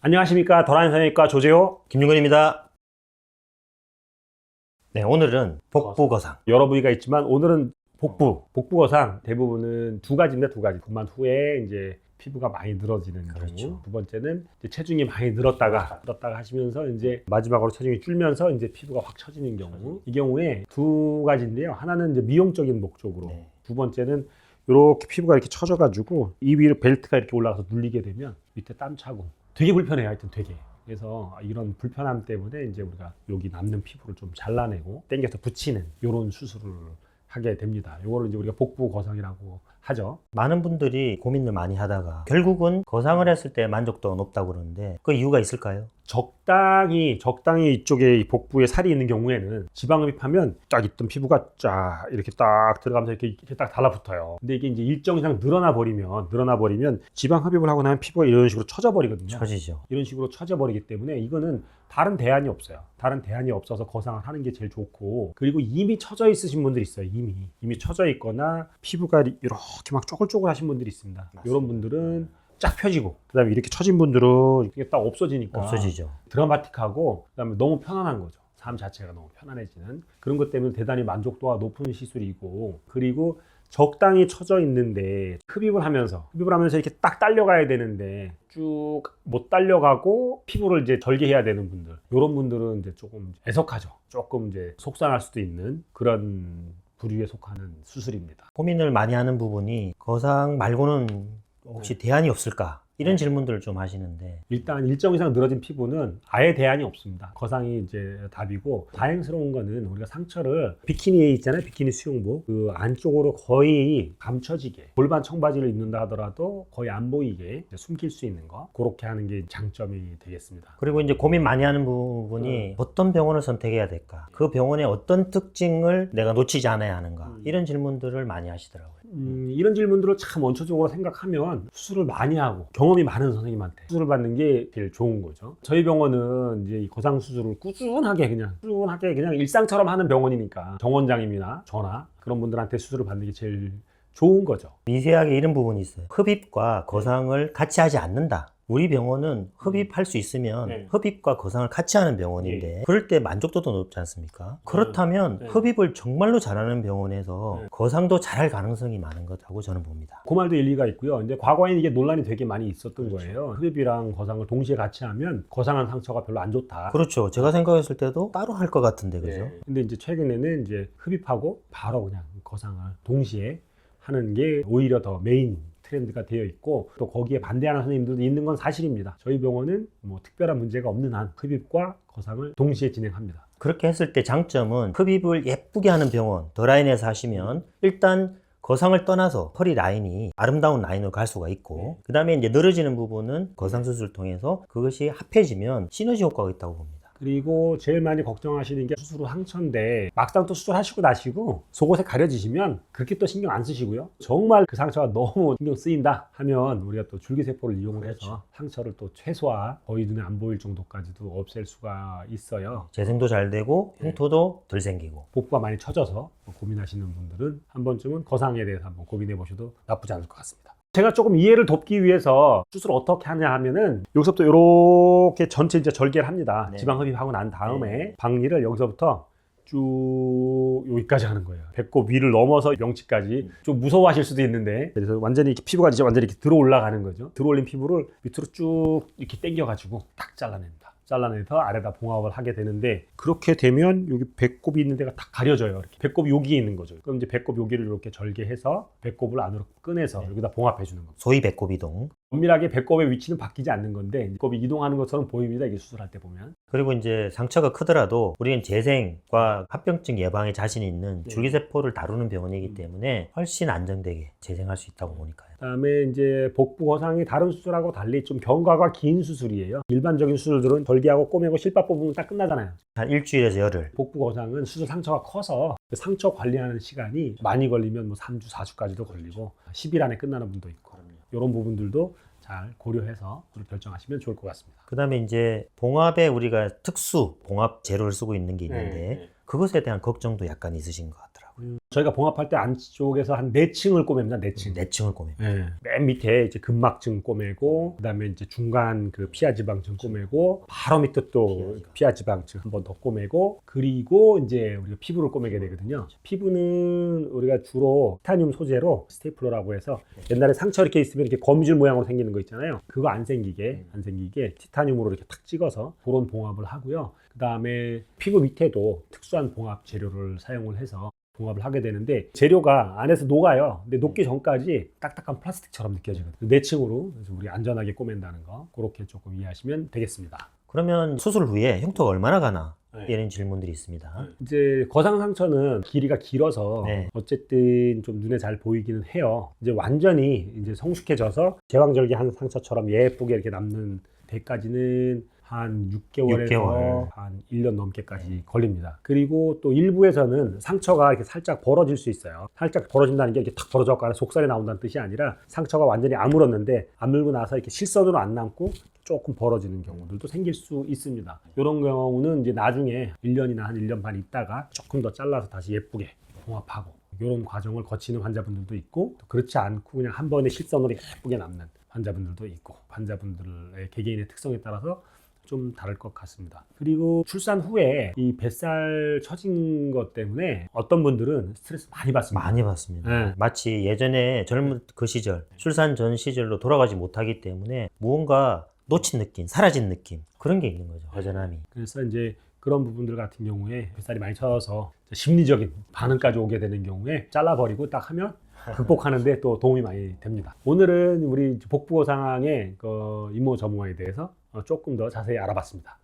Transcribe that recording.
안녕하십니까. 도라인 성형외과 조재호 김윤건입니다. 네, 오늘은 복부 거상. 여러 부위가 있지만 오늘은 복부 거상 대부분은 두 가지인데 두 가지. 분만 후에 이제 피부가 많이 늘어지는 그렇죠. 경우. 두 번째는 이제 체중이 많이 늘었다가 하시면서 이제 마지막으로 체중이 줄면서 이제 피부가 확 처지는 경우. 이 경우에 두 가지인데요. 하나는 이제 미용적인 목적으로. 네. 두 번째는 이렇게 피부가 이렇게 처져가지고 이 위로 벨트가 이렇게 올라가서 눌리게 되면 밑에 땀 차고 되게 불편해요. 하여튼 되게. 그래서 이런 불편함 때문에 이제 우리가 여기 남는 피부를 좀 잘라내고 당겨서 붙이는 이런 수술을 하게 됩니다. 이거를 이제 우리가 복부 거상이라고 하죠. 많은 분들이 고민을 많이 하다가 결국은 거상을 했을 때 만족도가 높다고 그러는데 그 이유가 있을까요? 적당히 이쪽에 이 복부에 살이 있는 경우에는 지방 흡입하면 쫙 있던 피부가 쫙 이렇게 딱 들어가면서 이렇게 딱 달라붙어요. 근데 이게 이제 일정 이상 늘어나 버리면 지방 흡입을 하고 나면 피부가 이런 식으로 처져 버리거든요. 처지죠. 이런 식으로 처져 버리기 때문에 이거는 다른 대안이 없어요. 다른 대안이 없어서 거상을 하는 게 제일 좋고, 그리고 이미 처져 있으신 분들이 있어요. 이미 처져 있거나 피부가 이렇게 막 쪼글쪼글 하신 분들이 있습니다. 맞습니다. 이런 분들은 쫙 펴지고, 그다음에 이렇게 처진 분들은 이게 딱 없어지니까 없어지죠. 드라마틱하고, 그다음에 너무 편안한 거죠. 삶 자체가 너무 편안해지는 그런 것 때문에 대단히 만족도가 높은 시술이고, 그리고 적당히 처져 있는데 흡입을 하면서 이렇게 딱 딸려가야 되는데 쭉 못 딸려가고 피부를 이제 절개해야 되는 분들, 이런 분들은 이제 조금 애석하죠. 조금 이제 속상할 수도 있는 그런 부류에 속하는 수술입니다. 고민을 많이 하는 부분이 거상 말고는 혹시 대안이 없을까? 이런 질문들을 좀 하시는데 일단 일정 이상 늘어진 피부는 아예 대안이 없습니다. 거상이 이제 답이고, 다행스러운 거는 우리가 상처를 비키니에 있잖아요. 비키니 수영복 그 안쪽으로 거의 감춰지게, 골반 청바지를 입는다 하더라도 거의 안 보이게 숨길 수 있는 거, 그렇게 하는 게 장점이 되겠습니다. 그리고 이제 고민 많이 하는 부분이 어떤 병원을 선택해야 될까? 그 병원의 어떤 특징을 내가 놓치지 않아야 하는가? 이런 질문들을 많이 하시더라고요. 이런 질문들을 참 원초적으로 생각하면 수술을 많이 하고 경험이 많은 선생님한테 수술을 받는 게 제일 좋은 거죠. 저희 병원은 이제 이 거상 수술을 꾸준하게 그냥 일상처럼 하는 병원이니까 정원장님이나 저나 그런 분들한테 수술을 받는 게 제일 좋은 거죠. 미세하게 이런 부분이 있어요. 흡입과 거상을 같이 하지 않는다. 우리 병원은 흡입할 수 있으면 네. 흡입과 거상을 같이 하는 병원인데 그럴 때 만족도도 높지 않습니까? 그렇다면 네. 흡입을 정말로 잘하는 병원에서 네. 거상도 잘할 가능성이 많은 것하고 저는 봅니다. 그 말도 일리가 있고요. 이제 과거에는 이게 논란이 되게 많이 있었던 거예요. 흡입이랑 거상을 동시에 같이 하면 거상한 상처가 별로 안 좋다. 그렇죠. 제가 생각했을 때도 따로 할 것 같은데 그죠? 네. 근데 이제 최근에는 이제 흡입하고 바로 그냥 거상을 동시에 하는 게 오히려 더 메인 트렌드가 되어 있고, 또 거기에 반대하는 선생님들도 있는 건 사실입니다. 저희 병원은 뭐 특별한 문제가 없는 한 흡입과 거상을 동시에 진행합니다. 그렇게 했을 때 장점은 흡입을 예쁘게 하는 병원, 더 라인에서 하시면 일단 거상을 떠나서 허리 라인이 아름다운 라인으로 갈 수가 있고, 그 다음에 이제 늘어지는 부분은 거상 수술을 통해서 그것이 합해지면 시너지 효과가 있다고 봅니다. 그리고 제일 많이 걱정하시는 게 수술 후 상처인데, 막상 또 수술하시고 나시고 속옷에 가려지시면 그렇게 또 신경 안 쓰시고요. 정말 그 상처가 너무 신경 쓰인다 하면 우리가 또 줄기세포를 이용을 해서 상처를 또 최소화, 거의 눈에 안 보일 정도까지도 없앨 수가 있어요. 재생도 잘 되고 흉터도 덜 생기고. 복부가 많이 처져서 고민하시는 분들은 한 번쯤은 거상에 대해서 한번 고민해 보셔도 나쁘지 않을 것 같습니다. 제가 조금 이해를 돕기 위해서 수술을 어떻게 하냐 하면은, 여기서부터 이렇게 전체 이제 절개를 합니다. 네. 지방 흡입하고 난 다음에 네. 박리를 여기서부터 쭉 여기까지 하는 거예요. 배꼽 위를 넘어서 명치까지. 좀 무서워하실 수도 있는데, 그래서 완전히 이렇게 피부가 이제 완전히 이렇게 들어 올라가는 거죠. 들어 올린 피부를 밑으로 쭉 이렇게 당겨가지고 딱 잘라냅니다. 잘라내서 아래다 봉합을 하게 되는데, 그렇게 되면 여기 배꼽이 있는 데가 딱 가려져요. 이렇게 배꼽이 여기에 있는 거죠. 그럼 이제 배꼽 여기를 이렇게 절개해서 배꼽을 안으로 꺼내서 여기다 봉합해 주는 겁니다. 소위 배꼽 이동. 엄밀하게 배꼽의 위치는 바뀌지 않는 건데 배꼽이 이동하는 것처럼 보입니다. 이게 수술할 때 보면. 그리고 이제 상처가 크더라도 우리는 재생과 합병증 예방에 자신 있는 줄기세포를 다루는 병원이기 때문에 훨씬 안정되게 재생할 수 있다고 보니까요. 그다음에 이제 복부 거상이 다른 수술하고 달리 좀 경과가 긴 수술이에요. 일반적인 수술들은 절개하고 꼬매고 실밥 뽑으면 딱 끝나잖아요. 한 일주일에서 열흘. 복부 거상은 수술 상처가 커서 그 상처 관리하는 시간이 많이 걸리면 뭐 3주, 4주까지도 걸리고 10일 안에 끝나는 분도 있고, 이런 부분들도 잘 고려해서 결정하시면 좋을 것 같습니다. 그 다음에 이제 봉합에 우리가 특수 봉합 재료를 쓰고 있는 게 있는데 그것에 대한 걱정도 약간 있으신 것 같더라고요. 저희가 봉합할 때 안쪽에서 한 4층을 꼬맵니다. 4층. 내층을 꼬매. 예. 맨 밑에 이제 근막층 꼬매고, 그다음에 이제 중간 그 피하 지방층 꼬매고, 바로 밑에 또 피하 지방층 한 번 더 꼬매고, 그리고 이제 우리가 피부를 꼬매게 되거든요. 피부는 우리가 주로 티타늄 소재로 스테이플러라고 해서 옛날에 상처 이렇게 있으면 이렇게 거미줄 모양으로 생기는 거 있잖아요. 그거 안 생기게 티타늄으로 이렇게 탁 찍어서 그런 봉합을 하고요. 그다음에 피부 밑에도 특수한 봉합 재료를 사용을 해서 봉합을 하게 되는데, 재료가 안에서 녹아요. 근데 녹기 전까지 딱딱한 플라스틱처럼 느껴지거든요. 4층으로 우리 안전하게 꼬맨다는 거, 그렇게 조금 이해하시면 되겠습니다. 그러면 수술 후에 흉터가 얼마나 가나? 네. 이런 질문들이 있습니다. 이제 거상 상처는 길이가 길어서 네. 어쨌든 좀 눈에 잘 보이기는 해요. 이제 완전히 이제 성숙해져서 제왕절개한 상처처럼 예쁘게 이렇게 남는 데까지는 한 6개월에서 6개월. 한 1년 넘게까지 걸립니다. 그리고 또 일부에서는 상처가 이렇게 살짝 벌어질 수 있어요. 살짝 벌어진다는 게 이렇게 탁 벌어져서 속살이 나온다는 뜻이 아니라, 상처가 완전히 아물었는데 아물고 나서 이렇게 실선으로 안 남고 조금 벌어지는 경우들도 생길 수 있습니다. 이런 경우는 이제 나중에 1년이나 한 1년 반 있다가 조금 더 잘라서 다시 예쁘게 봉합하고, 이런 과정을 거치는 환자분들도 있고, 또 그렇지 않고 그냥 한 번에 실선으로 예쁘게 남는 환자분들도 있고, 환자분들의 개개인의 특성에 따라서 좀 다를 것 같습니다. 그리고 출산 후에 이 뱃살 처진 것 때문에 어떤 분들은 스트레스 많이 받습니다. 많이 받습니다. 네. 마치 예전에 젊은 그 시절, 출산 전 시절로 돌아가지 못하기 때문에 무언가 놓친 느낌, 사라진 느낌, 그런 게 있는 거죠. 허전함이. 그래서 이제 그런 부분들 같은 경우에 뱃살이 많이 처져서 심리적인 반응까지 오게 되는 경우에 잘라버리고 딱 하면 극복하는데 또 도움이 많이 됩니다. 오늘은 우리 복부거 상황의 그 이모 저모에 대해서 조금 더 자세히 알아봤습니다.